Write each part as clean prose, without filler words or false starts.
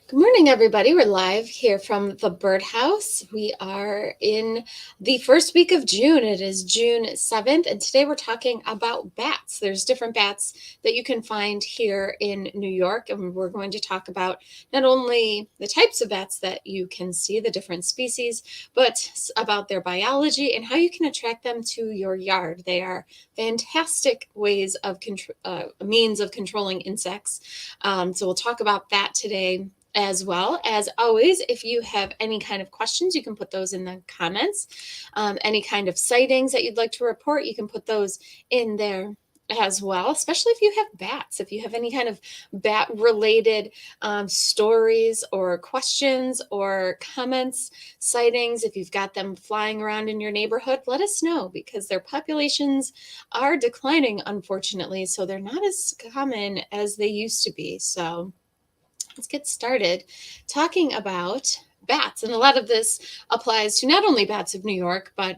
Good morning, everybody. We're live here from the birdhouse. We are in the first week of June. It is June 7th, and today we're talking about bats. There's different bats that you can find here in New York, and we're going to talk about not only the types of bats that you can see, the different species, but about their biology and how you can attract them to your yard. They are fantastic ways of means of controlling insects. So we'll talk about that today. As well as always, if you have any kind of questions, you can put those in the comments. Any kind of sightings that you'd like to report, you can put those in there as well, especially if you have bats. If you have any kind of bat related stories or questions or comments, sightings, if you've got them flying around in your neighborhood, let us know because their populations are declining, unfortunately. So they're not as common as they used to be. So let's get started talking about bats. And a lot of this applies to not only bats of New York, but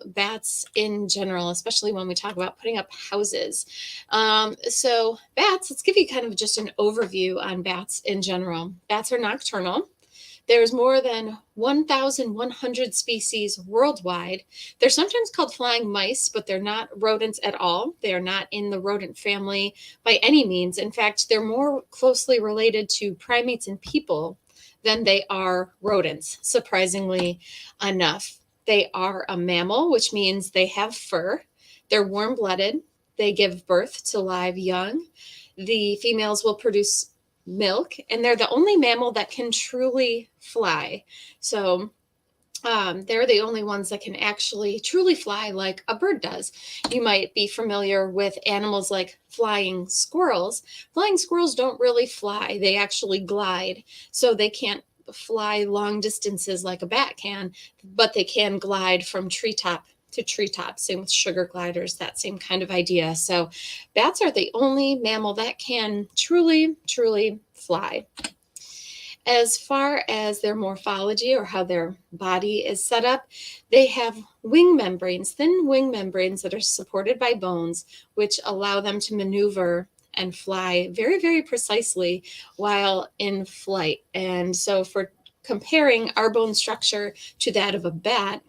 bats in general, especially when we talk about putting up houses. So bats, let's give you kind of just an overview on bats in general. Bats are nocturnal. There's more than 1,100 species worldwide. They're sometimes called flying mice, but they're not rodents at all. They are not in the rodent family by any means. In fact, they're more closely related to primates and people than they are rodents, surprisingly enough. They are a mammal, which means they have fur. They're warm blooded. They give birth to live young. The females will produce milk, and they're the only mammal that can truly fly. So they're the only ones that can actually truly fly like a bird does. You might be familiar with animals like flying squirrels. Flying squirrels don't really fly, they actually glide. So they can't fly long distances like a bat can, but they can glide from treetop to treetop. Same with sugar gliders, that same kind of idea. So bats are the only mammal that can truly, truly fly. As far as their morphology or how their body is set up, they have wing membranes, thin wing membranes that are supported by bones, which allow them to maneuver and fly very, very precisely while in flight. And so, for comparing our bone structure to that of a bat,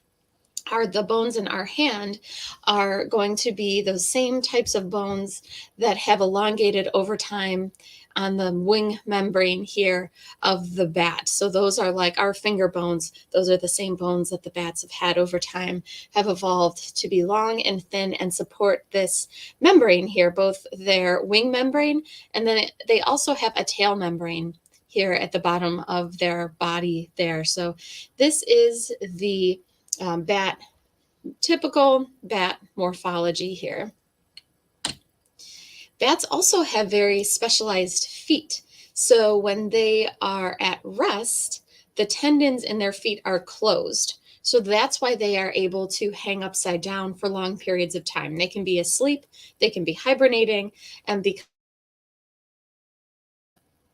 the bones in our hand are going to be those same types of bones that have elongated over time on the wing membrane here of the bat. So those are like our finger bones. Those are the same bones that the bats have had over time, have evolved to be long and thin and support this membrane here, both their wing membrane, and then they also have a tail membrane here at the bottom of their body there. So this is the typical bat morphology here. Bats also have very specialized feet. So when they are at rest, the tendons in their feet are closed. So that's why they are able to hang upside down for long periods of time. They can be asleep, they can be hibernating, and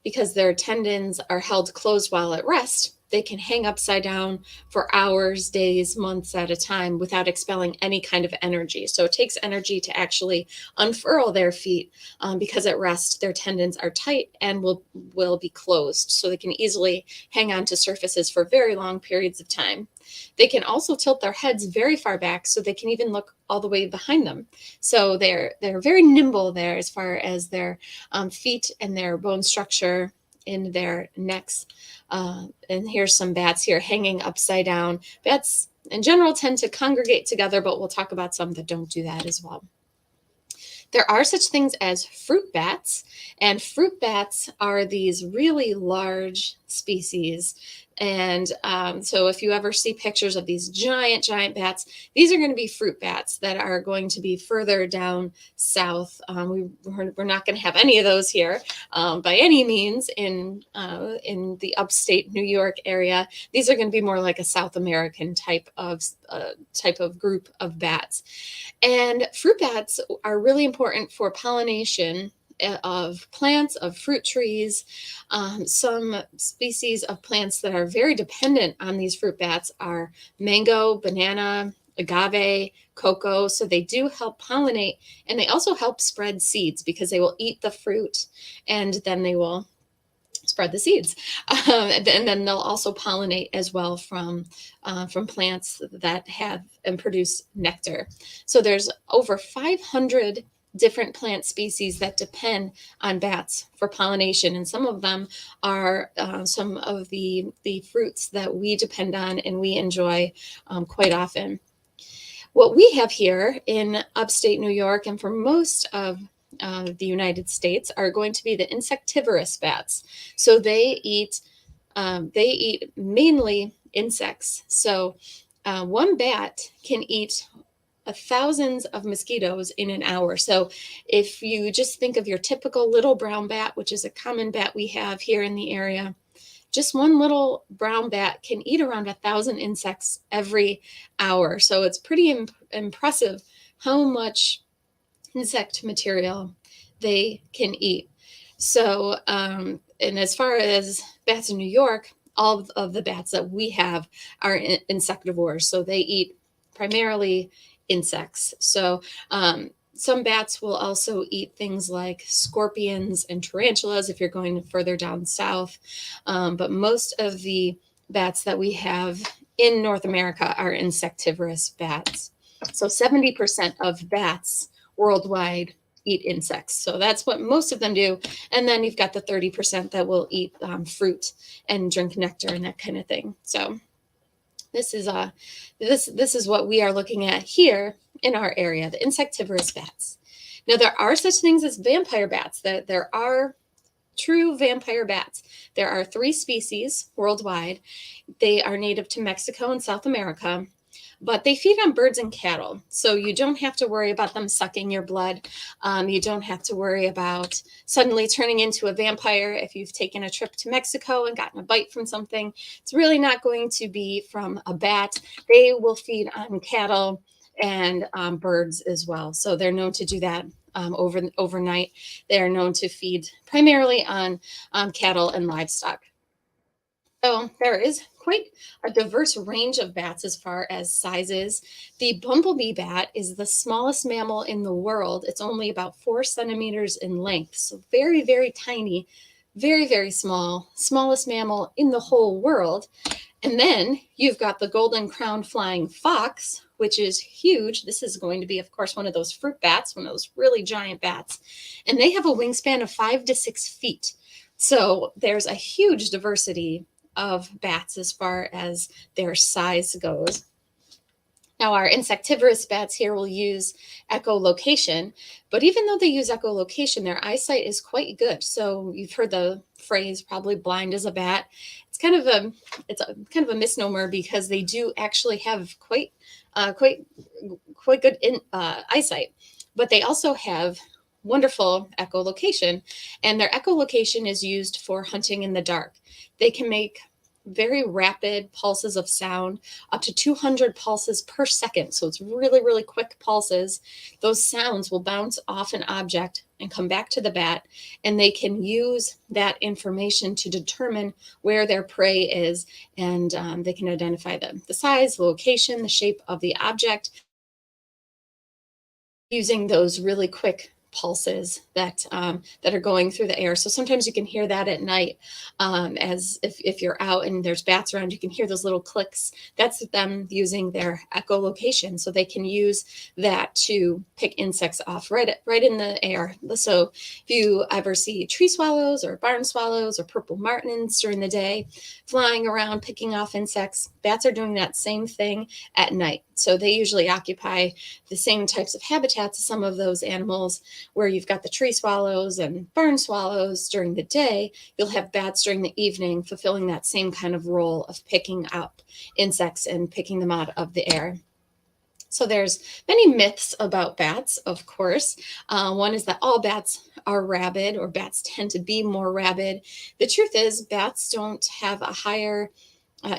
because their tendons are held closed while at rest, they can hang upside down for hours, days, months at a time without expelling any kind of energy. So it takes energy to actually unfurl their feet because at rest their tendons are tight and will be closed. So they can easily hang on to surfaces for very long periods of time. They can also tilt their heads very far back so they can even look all the way behind them. So they're very nimble there as far as their feet and their bone structure in their necks. And here's some bats here hanging upside down. Bats in general tend to congregate together, but we'll talk about some that don't do that as well. There are such things as fruit bats, and fruit bats are these really large species. And so if you ever see pictures of these giant, giant bats, these are going to be fruit bats that are going to be further down south. We're not going to have any of those here by any means in the upstate New York area. These are going to be more like a South American type of group of bats. And fruit bats are really important for pollination of plants, of fruit trees. Some species of plants that are very dependent on these fruit bats are mango, banana, agave, cocoa. So they do help pollinate, and they also help spread seeds because they will eat the fruit and then they will spread the seeds. And then they'll also pollinate as well from plants that have and produce nectar. So there's over 500 different plant species that depend on bats for pollination, and some of them are some of the fruits that we depend on and we enjoy quite often. What we have here in upstate New York and for most of the United States are going to be the insectivorous bats. So they eat mainly insects. So one bat can eat thousands of mosquitoes in an hour. So if you just think of your typical little brown bat, which is a common bat we have here in the area, just one little brown bat can eat around 1,000 insects every hour. So it's pretty impressive how much insect material they can eat. So, and as far as bats in New York, all of the bats that we have are insectivores. So they eat primarily insects. So, some bats will also eat things like scorpions and tarantulas if you're going further down south. But most of the bats that we have in North America are insectivorous bats. So 70% of bats worldwide eat insects. So that's what most of them do. And then you've got the 30% that will eat fruit and drink nectar and that kind of thing. So this is what we are looking at here in our area, the insectivorous bats. Now there are such things as vampire bats. That there are true vampire bats. There are 3 species worldwide. They are native to Mexico and South America, but they feed on birds and cattle. So you don't have to worry about them sucking your blood. You don't have to worry about suddenly turning into a vampire if you've taken a trip to Mexico and gotten a bite from something. It's really not going to be from a bat. They will feed on cattle and birds as well. So they're known to do that overnight. They are known to feed primarily on cattle and livestock. So there is quite a diverse range of bats as far as sizes. The bumblebee bat is the smallest mammal in the world. It's only about 4 centimeters in length, so very, very tiny, very, very small, smallest mammal in the whole world. And then you've got the golden crowned flying fox, which is huge. This is going to be, of course, one of those fruit bats, one of those really giant bats. And they have a wingspan of 5 to 6 feet. So there's a huge diversity of bats as far as their size goes. Now, our insectivorous bats here will use echolocation, but even though they use echolocation, their eyesight is quite good. So you've heard the phrase probably blind as a bat. It's kind of a misnomer because they do actually have quite good eyesight, but they also have wonderful echolocation, and their echolocation is used for hunting in the dark. They can make very rapid pulses of sound, up to 200 pulses per second. So it's really, really quick pulses. Those sounds will bounce off an object and come back to the bat, and they can use that information to determine where their prey is, and they can identify the size, the location, the shape of the object using those really quick pulses that are going through the air. So sometimes you can hear that at night, as if you're out and there's bats around, you can hear those little clicks. That's them using their echolocation, so they can use that to pick insects off right in the air. So if you ever see tree swallows or barn swallows or purple martins during the day flying around picking off insects, bats are doing that same thing at night. So they usually occupy the same types of habitats as some of those animals, where you've got the tree swallows and barn swallows during the day. You'll have bats during the evening fulfilling that same kind of role of picking up insects and picking them out of the air. So there's many myths about bats, of course. One is that all bats are rabid, or bats tend to be more rabid. The truth is, bats don't have a higher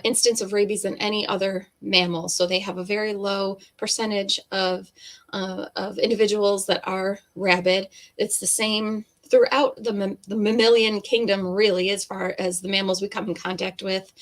instance of rabies than any other mammal. So they have a very low percentage of individuals that are rabid. It's the same throughout the mammalian kingdom, really, as far as the mammals we come in contact with.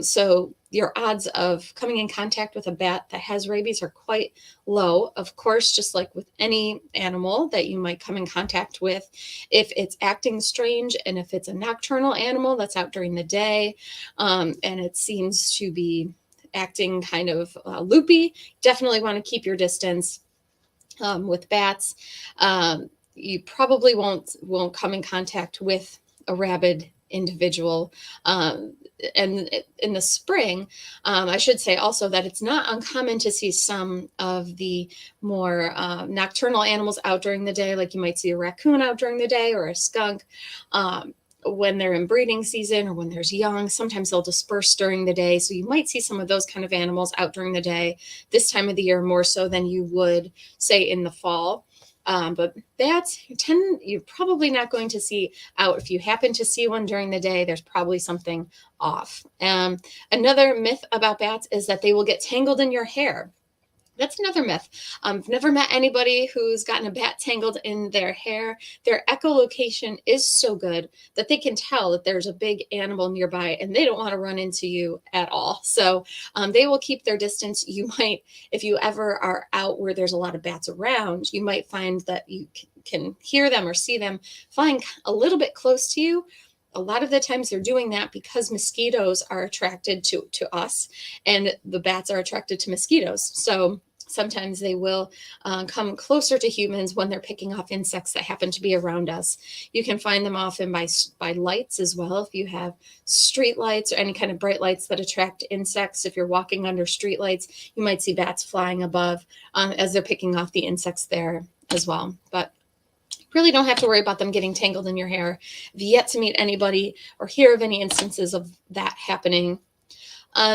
So your odds of coming in contact with a bat that has rabies are quite low. Of course, just like with any animal that you might come in contact with, if it's acting strange and if it's a nocturnal animal that's out during the day, and it seems to be acting kind of loopy, definitely want to keep your distance. With bats, you probably won't come in contact with a rabid individual. And in the spring, I should say also that it's not uncommon to see some of the more nocturnal animals out during the day, like you might see a raccoon out during the day or a skunk. When they're in breeding season or when there's young, sometimes they'll disperse during the day. So you might see some of those kind of animals out during the day this time of the year, more so than you would say in the fall. But bats, you're probably not going to see out. If you happen to see one during the day, there's probably something off. Another myth about bats is that they will get tangled in your hair. That's another myth. I've never met anybody who's gotten a bat tangled in their hair. Their echolocation is so good that they can tell that there's a big animal nearby and they don't want to run into you at all. So they will keep their distance. You might, if you ever are out where there's a lot of bats around, you might find that you can hear them or see them flying a little bit close to you. A lot of the times they're doing that because mosquitoes are attracted to us and the bats are attracted to mosquitoes. So sometimes they will come closer to humans when they're picking off insects that happen to be around us. You can find them often by lights as well. If you have street lights or any kind of bright lights that attract insects, if you're walking under street lights, you might see bats flying above as they're picking off the insects there as well. But really don't have to worry about them getting tangled in your hair. I've yet to meet anybody or hear of any instances of that happening.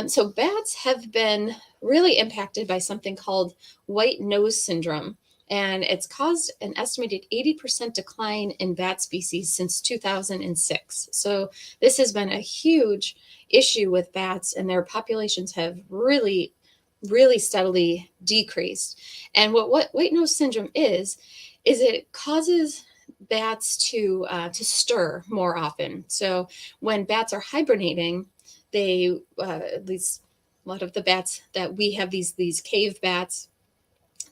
So bats have been really impacted by something called white nose syndrome, and it's caused an estimated 80% decline in bat species since 2006. So this has been a huge issue with bats, and their populations have really, really steadily decreased. And what white nose syndrome is it causes bats to stir more often. So when bats are hibernating, they at least a lot of the bats that we have, these cave bats,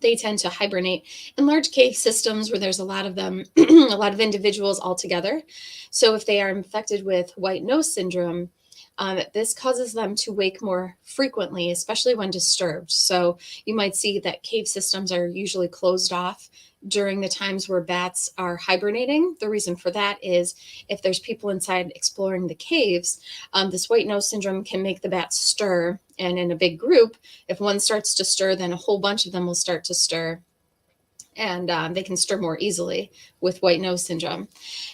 they tend to hibernate in large cave systems where there's a lot of them, a lot of individuals all together. So if they are infected with white nose syndrome, this causes them to wake more frequently, especially when disturbed. So you might see that cave systems are usually closed off during the times where bats are hibernating. The reason for that is if there's people inside exploring the caves, this white nose syndrome can make the bats stir. And in a big group, if one starts to stir, then a whole bunch of them will start to stir. And they can stir more easily with white nose syndrome.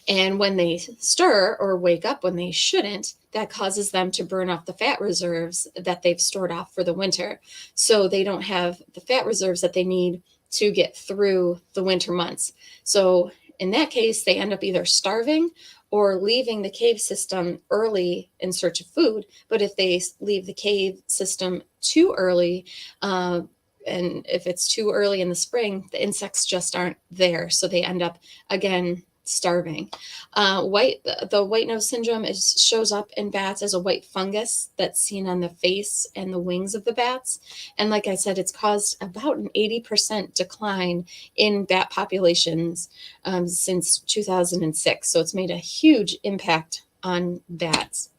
And when they stir or wake up when they shouldn't, that causes them to burn off the fat reserves that they've stored off for the winter. So they don't have the fat reserves that they need to get through the winter months. So in that case, they end up either starving or leaving the cave system early in search of food. But if they leave the cave system too early, and if it's too early in the spring, the insects just aren't there. So they end up, again, starving. The white nose syndrome shows up in bats as a white fungus that's seen on the face and the wings of the bats. And like I said, it's caused about an 80% decline in bat populations since 2006. So it's made a huge impact on bats.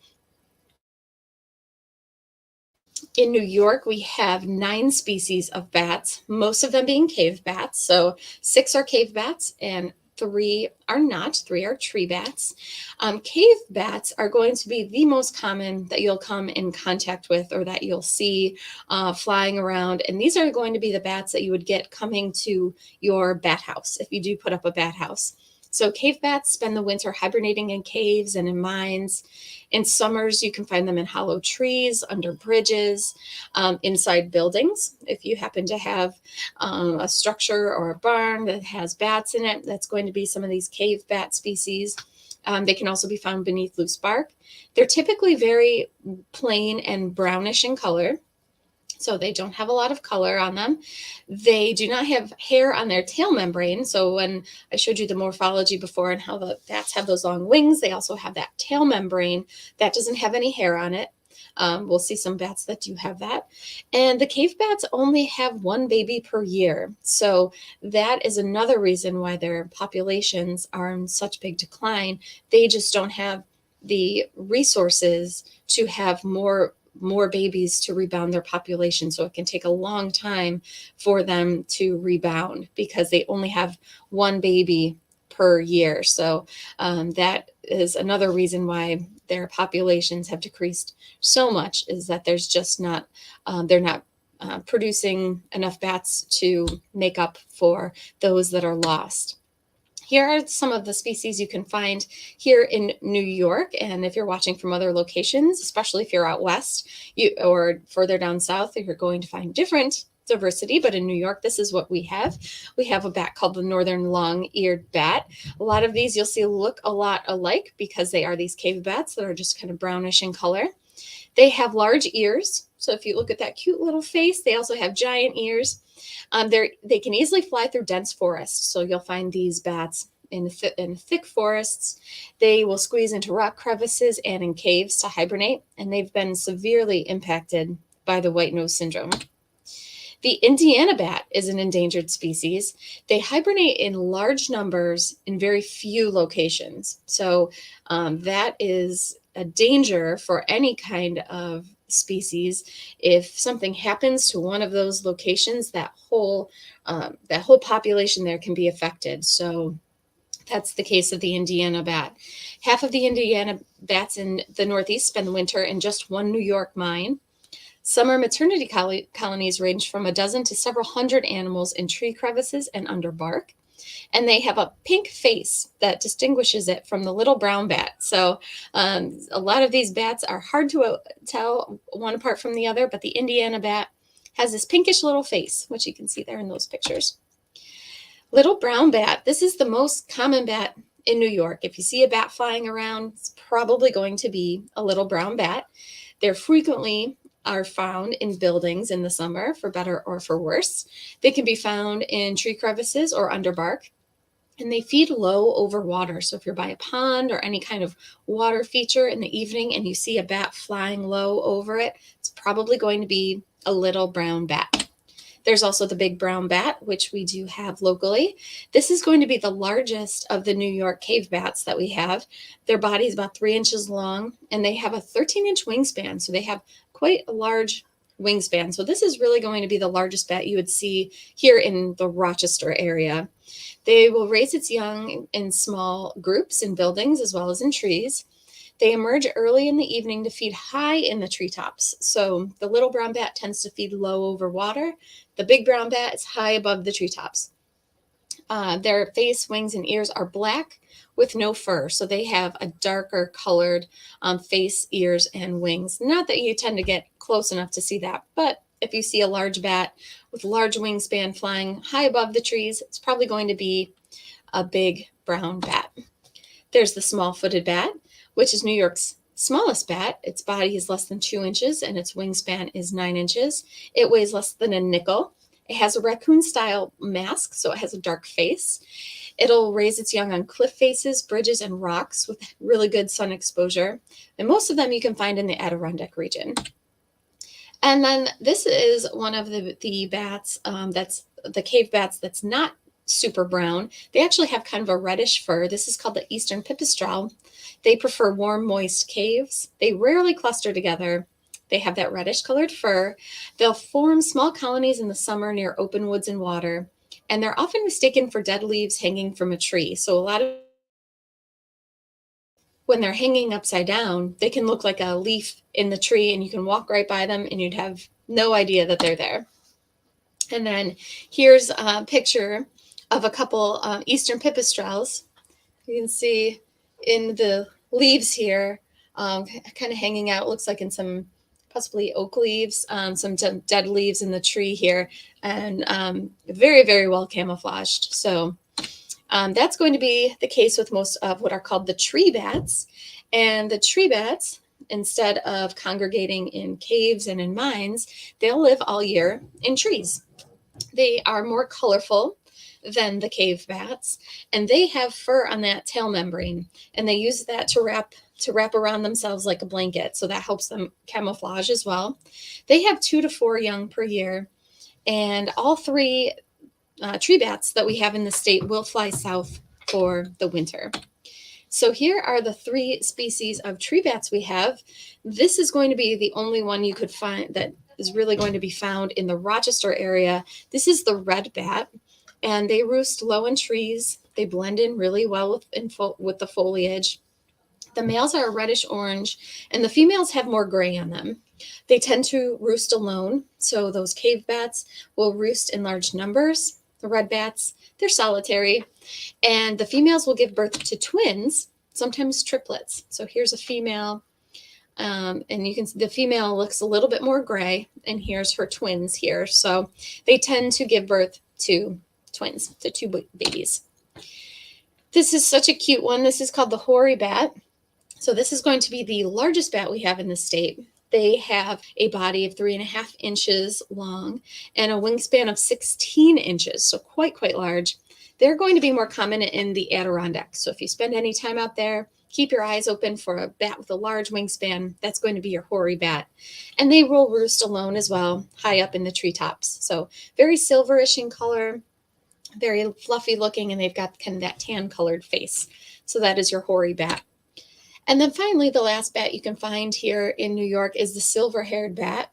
In New York, we have 9 species of bats, most of them being cave bats. So 6 are cave bats and 3 are not. 3 are tree bats. Cave bats are going to be the most common that you'll come in contact with or that you'll see flying around. And these are going to be the bats that you would get coming to your bat house if you do put up a bat house. So cave bats spend the winter hibernating in caves and in mines. In summers, you can find them in hollow trees, under bridges, inside buildings. If you happen to have a structure or a barn that has bats in it, that's going to be some of these cave bat species. They can also be found beneath loose bark. They're typically very plain and brownish in color. So they don't have a lot of color on them. They do not have hair on their tail membrane. So when I showed you the morphology before and how the bats have those long wings, they also have that tail membrane that doesn't have any hair on it. We'll see some bats that do have that. And the cave bats only have one baby per year. So that is another reason why their populations are in such big decline. They just don't have the resources to have more babies to rebound their population. So it can take a long time for them to rebound because they only have one baby per year. So that is another reason why their populations have decreased so much, is that there's just not, they're not producing enough bats to make up for those that are lost. Here are some of the species you can find here in New York. And if you're watching from other locations, especially if you're out west or further down south, you're going to find different diversity. But in New York, this is what we have. We have a bat called the northern long-eared bat. A lot of these you'll see look a lot alike because they are these cave bats that are just kind of brownish in color. They have large ears. So if you look at that cute little face, they also have giant ears. They can easily fly through dense forests. So you'll find these bats in thick forests. They will squeeze into rock crevices and in caves to hibernate, and they've been severely impacted by the white nose syndrome. The Indiana bat is an endangered species. They hibernate in large numbers in very few locations. So that is a danger for any kind of species. If something happens to one of those locations, that whole population there can be affected. So that's the case of the Indiana bat. Half of the Indiana bats in the Northeast spend the winter in just one New York mine. Summer maternity colonies range from a dozen to several hundred animals in tree crevices and under bark. And they have a pink face that distinguishes it from the little brown bat. So a lot of these bats are hard to tell one apart from the other, but the Indiana bat has this pinkish little face, which you can see there in those pictures. Little brown bat, this is the most common bat in New York. If you see a bat flying around, it's probably going to be a little brown bat. They're frequently are found in buildings in the summer, for better or for worse. They can be found in tree crevices or under bark, and they feed low over water. So if you're by a pond or any kind of water feature in the evening and you see a bat flying low over it, it's probably going to be a little brown bat. There's also the big brown bat, which we do have locally. This is going to be the largest of the New York cave bats that we have. Their body is about 3 inches long, and they have a 13-inch wingspan. So they have quite a large wingspan. So this is really going to be the largest bat you would see here in the Rochester area. They will raise its young in small groups in buildings as well as in trees. They emerge early in the evening to feed high in the treetops. So the little brown bat tends to feed low over water. The big brown bat is high above the treetops. Their face, wings, and ears are black with no fur. So they have a darker colored face, ears, and wings. Not that you tend to get close enough to see that, but if you see a large bat with large wingspan flying high above the trees, it's probably going to be a big brown bat. There's the small-footed bat, which is New York's smallest bat. Its body is less than 2 inches and its wingspan is 9 inches. It weighs less than a nickel. It has a raccoon-style mask, so it has a dark face. It'll raise its young on cliff faces, bridges, and rocks with really good sun exposure. And most of them you can find in the Adirondack region. And then this is one of the bats that's the cave bats that's not super brown. They actually have kind of a reddish fur. This is called the eastern pipistrelle. They prefer warm, moist caves. They rarely cluster together. They have that reddish colored fur. They'll form small colonies in the summer near open woods and water. And they're often mistaken for dead leaves hanging from a tree. So a lot of when they're hanging upside down, they can look like a leaf in the tree, and you can walk right by them and you'd have no idea that they're there. And then here's a picture of a couple eastern pipistrelles. You can see in the leaves here, kind of hanging out, looks like in some possibly oak leaves, some dead leaves in the tree here, and very, very well camouflaged. So that's going to be the case with most of what are called the tree bats. And the tree bats instead of congregating in caves and in mines, they'll live all year in trees. They are more colorful than the cave bats, and they have fur on that tail membrane, and they use that to wrap around themselves like a blanket, so that helps them camouflage as well. They have 2 to 4 young per year, and all three tree bats that we have in the state will fly south for the winter. So here are the 3 species of tree bats we have. This is going to be the only one you could find that is really going to be found in the Rochester area. This is the red bat, and they roost low in trees. They blend in really well with the foliage. The males are reddish orange, and the females have more gray on them. They tend to roost alone, so those cave bats will roost in large numbers. The red bats, they're solitary, and the females will give birth to twins, sometimes triplets. So here's a female, and you can see the female looks a little bit more gray, and here's her twins here. So they tend to give birth to twins, to 2 babies. This is such a cute one. This is called the hoary bat. So this is going to be the largest bat we have in the state. They have a body of 3.5 inches long and a wingspan of 16 inches, so quite large. They're going to be more common in the Adirondacks. So if you spend any time out there, keep your eyes open for a bat with a large wingspan. That's going to be your hoary bat. And they will roost alone as well, high up in the treetops. So very silverish in color, very fluffy looking, and they've got kind of that tan colored face. So that is your hoary bat. And then finally, the last bat you can find here in New York is the silver-haired bat.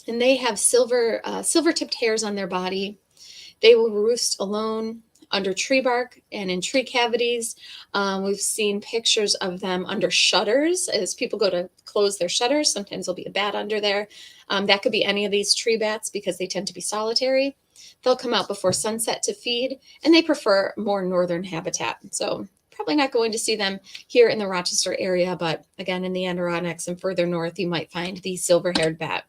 And they have silver-tipped hairs on their body. They will roost alone under tree bark and in tree cavities. We've seen pictures of them under shutters as people go to close their shutters. Sometimes there'll be a bat under there. That could be any of these tree bats because they tend to be solitary. They'll come out before sunset to feed, and they prefer more northern habitat. So probably not going to see them here in the Rochester area, but again, in the Adirondacks and further north, you might find the silver-haired bat.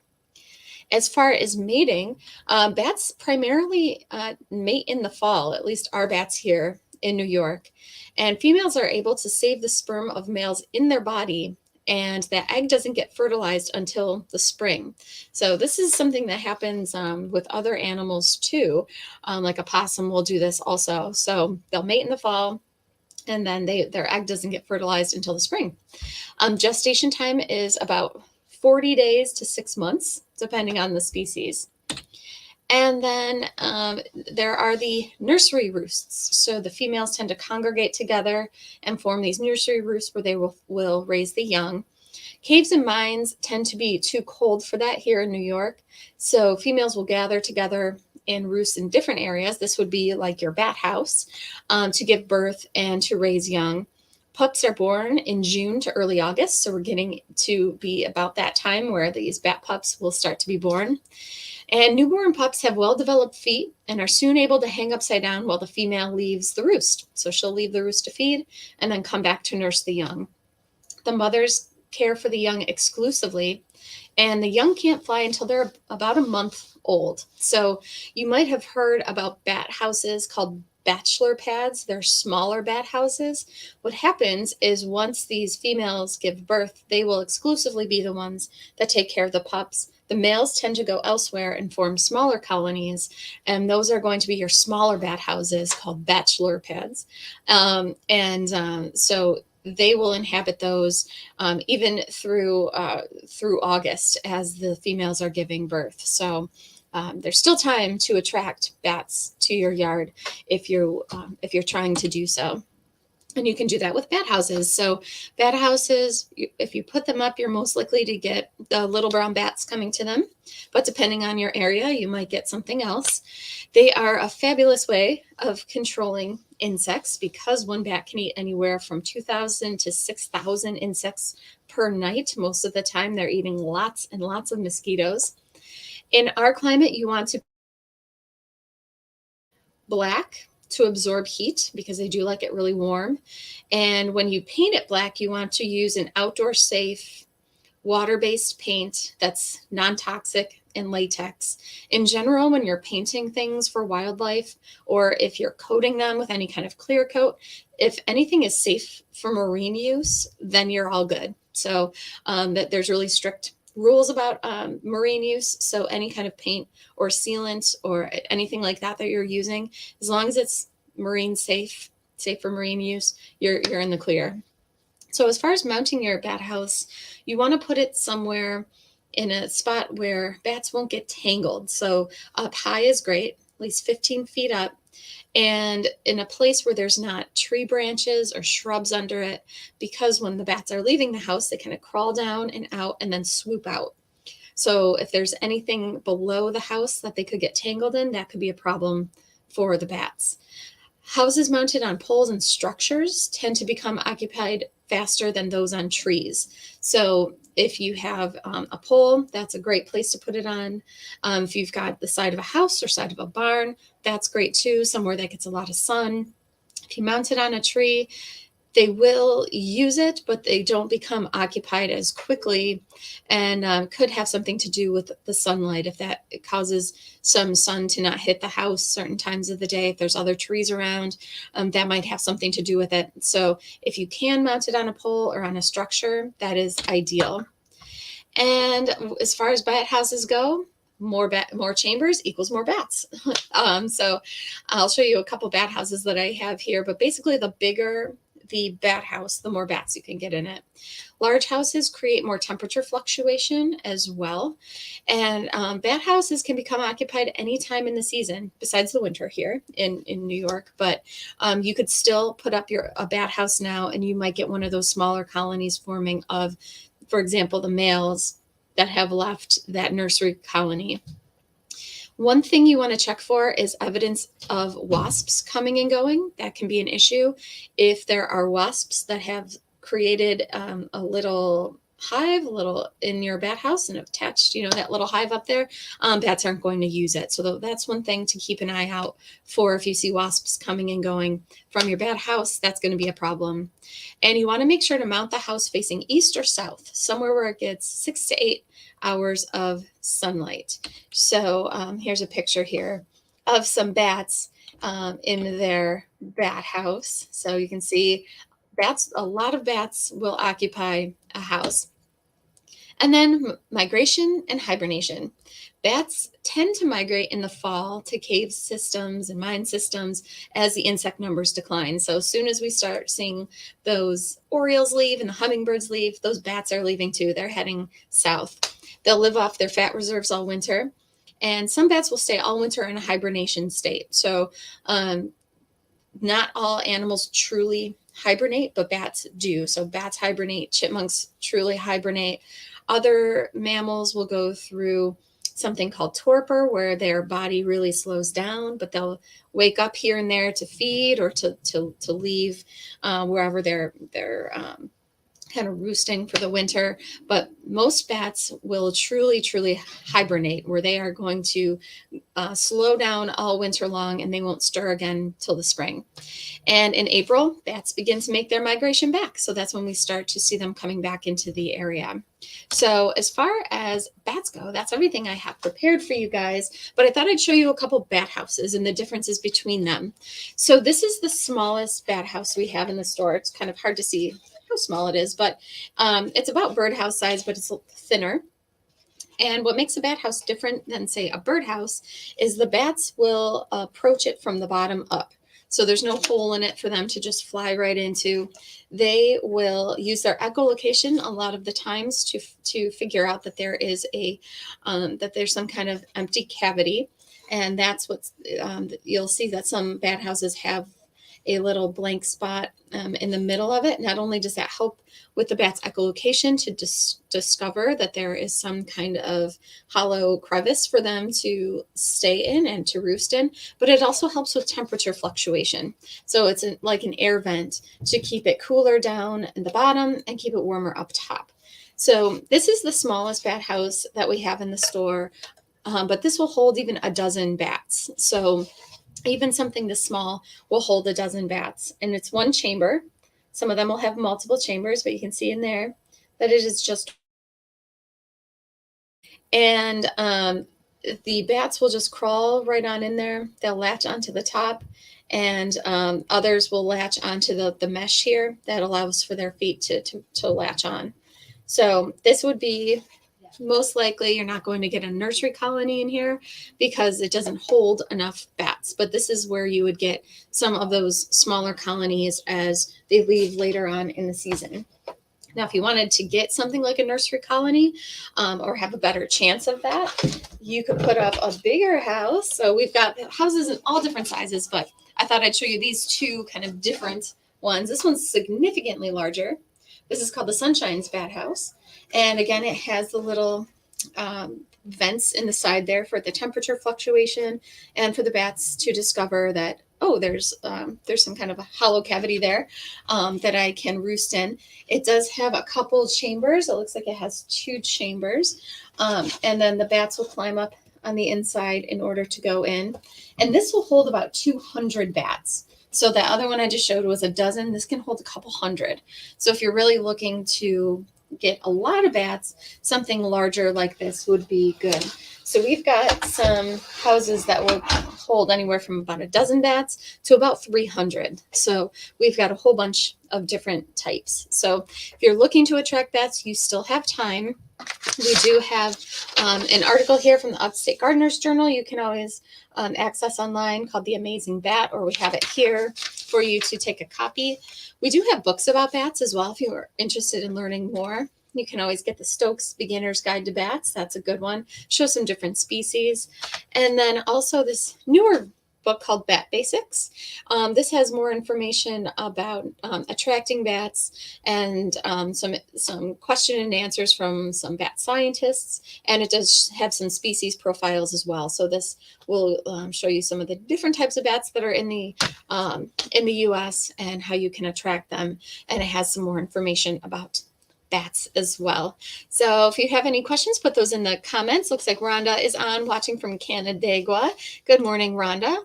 As far as mating, bats primarily mate in the fall, at least our bats here in New York. And females are able to save the sperm of males in their body, and the egg doesn't get fertilized until the spring. So this is something that happens with other animals too. Like a possum will do this also. So they'll mate in the fall, and then their egg doesn't get fertilized until the spring. Gestation time is about 40 days to 6 months, depending on the species. And then there are the nursery roosts. So the females tend to congregate together and form these nursery roosts where they will raise the young. Caves and mines tend to be too cold for that here in New York. So females will gather together and roost in different areas. This would be like your bat house to give birth and to raise young. Pups are born in June to early August. So we're getting to be about that time where these bat pups will start to be born. And newborn pups have well-developed feet and are soon able to hang upside down while the female leaves the roost. So she'll leave the roost to feed and then come back to nurse the young. The mothers care for the young exclusively, and the young can't fly until they're about a month old. So you might have heard about bat houses called bachelor pads. They're smaller bat houses. What happens is once these females give birth, they will exclusively be the ones that take care of the pups. The males tend to go elsewhere and form smaller colonies, and those are going to be your smaller bat houses called bachelor pads. So they will inhabit those even through August as the females are giving birth. So there's still time to attract bats to your yard if you're trying to do so. And you can do that with bat houses. So bat houses, if you put them up, you're most likely to get the little brown bats coming to them. But depending on your area, you might get something else. They are a fabulous way of controlling insects because one bat can eat anywhere from 2,000 to 6,000 insects per night. Most of the time, they're eating lots and lots of mosquitoes. In our climate, you want to black to absorb heat because they do like it really warm. And when you paint it black, you want to use an outdoor safe water-based paint that's non-toxic and latex. In general, when you're painting things for wildlife, or if you're coating them with any kind of clear coat, if anything is safe for marine use, then you're all good. So that there's really strict rules about marine use. So any kind of paint or sealant or anything like that that you're using, as long as it's marine safe for marine use, you're in the clear. So as far as mounting your bat house, you want to put it somewhere in a spot where bats won't get tangled. So up high is great, at least 15 feet up, and in a place where there's not tree branches or shrubs under it, because when the bats are leaving the house, they kind of crawl down and out and then swoop out. So if there's anything below the house that they could get tangled in, that could be a problem for the bats. Houses mounted on poles and structures tend to become occupied faster than those on trees. So if you have a pole, that's a great place to put it on. If you've got the side of a house or side of a barn, that's great too, somewhere that gets a lot of sun. If you mount it on a tree, they will use it, but they don't become occupied as quickly, and could have something to do with the sunlight. If that causes some sun to not hit the house certain times of the day, if there's other trees around, that might have something to do with it. So if you can mount it on a pole or on a structure, that is ideal. And as far as bat houses go, more chambers equals more bats. So I'll show you a couple bat houses that I have here, but basically the bigger the bat house, the more bats you can get in it. Large houses create more temperature fluctuation as well. And bat houses can become occupied anytime in the season, besides the winter here in New York. But you could still put up a bat house now, and you might get one of those smaller colonies forming of, for example, the males that have left that nursery colony. One thing you want to check for is evidence of wasps coming and going. That can be an issue. If there are wasps that have created a little hive, a little in your bat house and attached, that little hive up there, bats aren't going to use it. So that's one thing to keep an eye out for. If you see wasps coming and going from your bat house, that's going to be a problem. And you want to make sure to mount the house facing east or south, somewhere where it gets 6 to 8 hours of sunlight. So here's a picture here of some bats in their bat house. So you can see a lot of bats will occupy a house. And then migration and hibernation. Bats tend to migrate in the fall to cave systems and mine systems as the insect numbers decline. So as soon as we start seeing those orioles leave and the hummingbirds leave, those bats are leaving too. They're heading south. They'll live off their fat reserves all winter. And some bats will stay all winter in a hibernation state. So not all animals truly hibernate, but bats do. So bats hibernate, chipmunks truly hibernate. Other mammals will go through something called torpor, where their body really slows down, but they'll wake up here and there to feed or to leave wherever they're kind of roosting for the winter. But most bats will truly hibernate, where they are going to slow down all winter long, and they won't stir again till the spring. And in April, bats begin to make their migration back. So that's when we start to see them coming back into the area. So as far as bats go, that's everything I have prepared for you guys. But I thought I'd show you a couple bat houses and the differences between them. So this is the smallest bat house we have in the store. It's kind of hard to see how small it is, but it's about birdhouse size, but it's thinner. And what makes a bat house different than, say, a birdhouse is the bats will approach it from the bottom up. So there's no hole in it for them to just fly right into. They will use their echolocation a lot of the times to figure out that there is that there's some kind of empty cavity, and that's what's you'll see that some bat houses have a little blank spot in the middle of it. Not only does that help with the bat's echolocation to discover that there is some kind of hollow crevice for them to stay in and to roost in, but it also helps with temperature fluctuation. So it's like an air vent to keep it cooler down in the bottom and keep it warmer up top. So this is the smallest bat house that we have in the store, but this will hold even a dozen bats. So even something this small will hold a dozen bats, and it's one chamber. Some of them will have multiple chambers, but you can see in there that it is just And the bats will just crawl right on in there. They'll latch onto the top, and others will latch onto the mesh here that allows for their feet to latch on. So this would be most likely you're not going to get a nursery colony in here because it doesn't hold enough bats. But this is where you would get some of those smaller colonies as they leave later on in the season. Now, if you wanted to get something like a nursery colony or have a better chance of that, you could put up a bigger house. So we've got houses in all different sizes, but I thought I'd show you these two kind of different ones. This one's significantly larger. This is called the Sunshine's Bat House. And again, it has the little vents in the side there for the temperature fluctuation and for the bats to discover that, oh, there's some kind of a hollow cavity there that I can roost in. It does have a couple chambers. It looks like it has 2 chambers. And then the bats will climb up on the inside in order to go in. And this will hold about 200 bats. So the other one I just showed was a dozen. This can hold a couple hundred. So if you're really looking to get a lot of bats, something larger like this would be good. So we've got some houses that will hold anywhere from about a dozen bats to about 300. So we've got a whole bunch of different types. So if you're looking to attract bats, you still have time. We do have an article here from the Upstate Gardener's Journal. You can always access online called The Amazing Bat, or we have it here for you to take a copy. We do have books about bats as well if you are interested in learning more. You can always get the Stokes Beginner's Guide to Bats. That's a good one. Shows some different species. And then also this newer book called Bat Basics. This has more information about attracting bats and some question and answers from some bat scientists. And it does have some species profiles as well. So this will show you some of the different types of bats that are in the U.S. and how you can attract them. And it has some more information about bats as well. So if you have any questions, put those in the comments. Looks like Rhonda is on watching from Canandaigua. Good morning, Rhonda.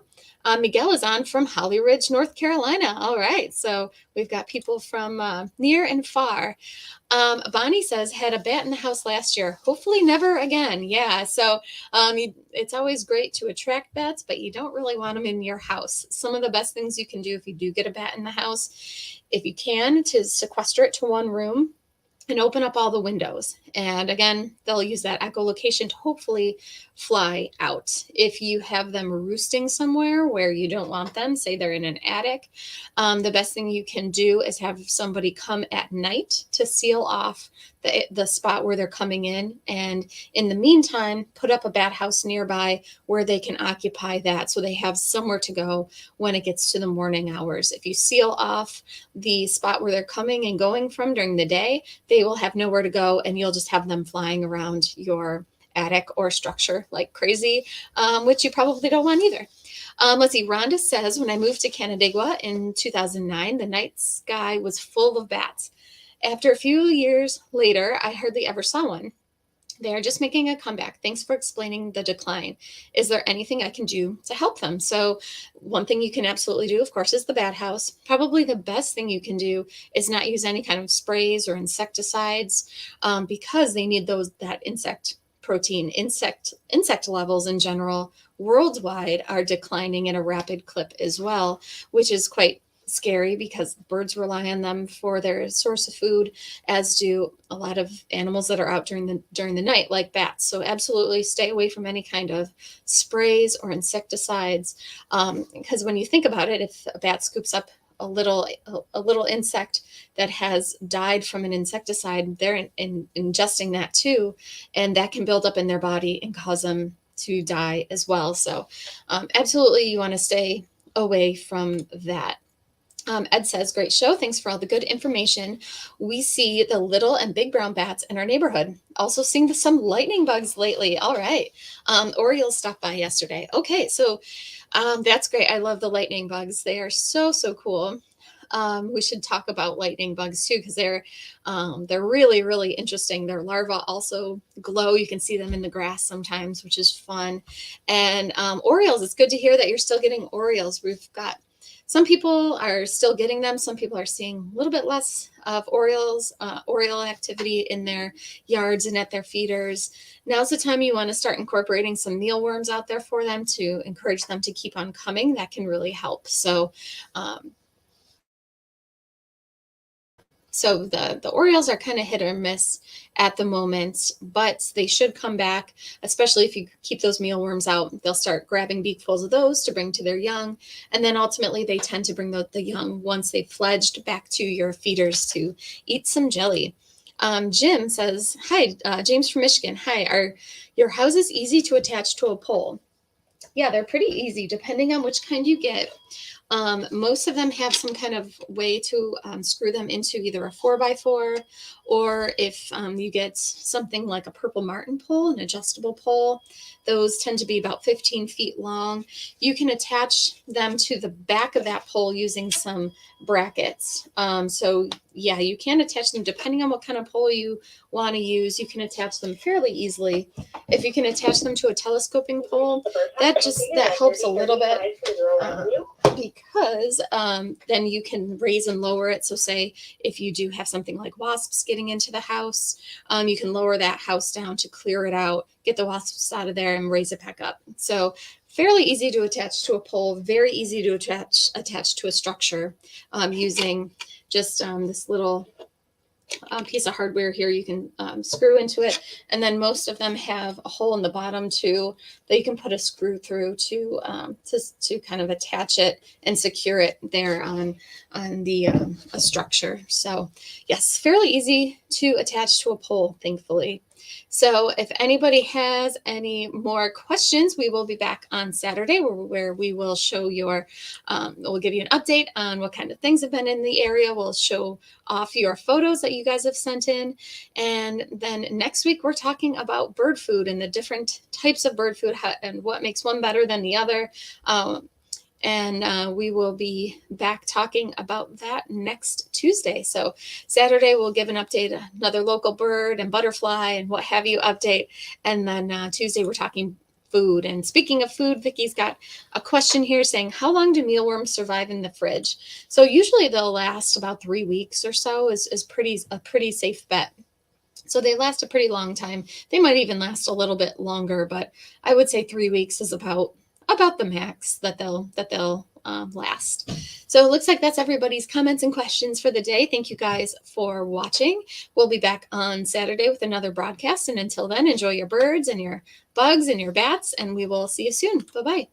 Miguel is on from Holly Ridge, North Carolina. All right. So we've got people from near and far. Bonnie says, had a bat in the house last year. Hopefully never again. Yeah. So it's always great to attract bats, but you don't really want them in your house. Some of the best things you can do if you do get a bat in the house, if you can, to sequester it to one room and open up all the windows. And again, they'll use that echolocation to hopefully fly out. If you have them roosting somewhere where you don't want them, say they're in an attic, the best thing you can do is have somebody come at night to seal off the spot where they're coming in. And in the meantime, put up a bat house nearby where they can occupy that so they have somewhere to go when it gets to the morning hours. If you seal off the spot where they're coming and going from during the day, they will have nowhere to go and you'll just have them flying around your attic or structure like crazy, which you probably don't want either. Let's see. Rhonda says, when I moved to Canandaigua in 2009, the night sky was full of bats. After a few years later, I hardly ever saw one. They are just making a comeback. Thanks for explaining the decline. Is there anything I can do to help them? So one thing you can absolutely do, of course, is the bat house. Probably the best thing you can do is not use any kind of sprays or insecticides because they need that insect protein. Insect levels in general worldwide are declining at a rapid clip as well, which is quite scary because birds rely on them for their source of food, as do a lot of animals that are out during the night, like bats. So absolutely stay away from any kind of sprays or insecticides, because when you think about it, if a bat scoops up a little insect that has died from an insecticide, they're ingesting that too, and that can build up in their body and cause them to die as well. So absolutely you want to stay away from that. Ed says, great show. Thanks for all the good information. We see the little and big brown bats in our neighborhood. Also seeing some lightning bugs lately. All right. Orioles stopped by yesterday. Okay, so that's great. I love the lightning bugs. They are so, so cool. We should talk about lightning bugs too, because they're really, really interesting. Their larvae also glow. You can see them in the grass sometimes, which is fun. And Orioles, it's good to hear that you're still getting Orioles. We've got Some people are still getting them. Some people are seeing a little bit less of Oriole activity in their yards and at their feeders. Now's the time you want to start incorporating some mealworms out there for them to encourage them to keep on coming. That can really help. Um, so the Orioles are kind of hit or miss at the moment, but they should come back, especially if you keep those mealworms out. They'll start grabbing beakfuls of those to bring to their young, and then ultimately they tend to bring the young, once they've fledged, back to your feeders to eat some jelly. Jim says, "Hi, James from Michigan. Hi, are your houses easy to attach to a pole?" Yeah, they're pretty easy depending on which kind you get. Most of them have some kind of way to screw them into either a 4x4, or if you get something like a purple martin pole, an adjustable pole, those tend to be about 15 feet long. You can attach them to the back of that pole using some brackets. So yeah, you can attach them depending on what kind of pole you want to use. You can attach them fairly easily. If you can attach them to a telescoping pole, that helps a little bit. Because then you can raise and lower it. So say if you do have something like wasps getting into the house, you can lower that house down to clear it out, get the wasps out of there, and raise it back up. So fairly easy to attach to a pole, very easy to attach to a structure using just this little piece of hardware here you can screw into it, and then most of them have a hole in the bottom too that you can put a screw through to kind of attach it and secure it there on the a structure. So yes, fairly easy to attach to a pole, thankfully. So if anybody has any more questions, we will be back on Saturday where we will show we'll give you an update on what kind of things have been in the area. We'll show off your photos that you guys have sent in. And then next week, we're talking about bird food and the different types of bird food and what makes one better than the other. And we will be back talking about that next Tuesday. So Saturday, we'll give an update, another local bird and butterfly and what have you update. And then Tuesday, we're talking food. And speaking of food, Vicky's got a question here saying, how long do mealworms survive in the fridge? So usually they'll last about 3 weeks or so is a pretty safe bet. So they last a pretty long time. They might even last a little bit longer, but I would say 3 weeks is about the max that they'll last. So it looks like that's everybody's comments and questions for the day. Thank you guys for watching. We'll be back on Saturday with another broadcast. And until then, enjoy your birds and your bugs and your bats, and we will see you soon. Bye-bye.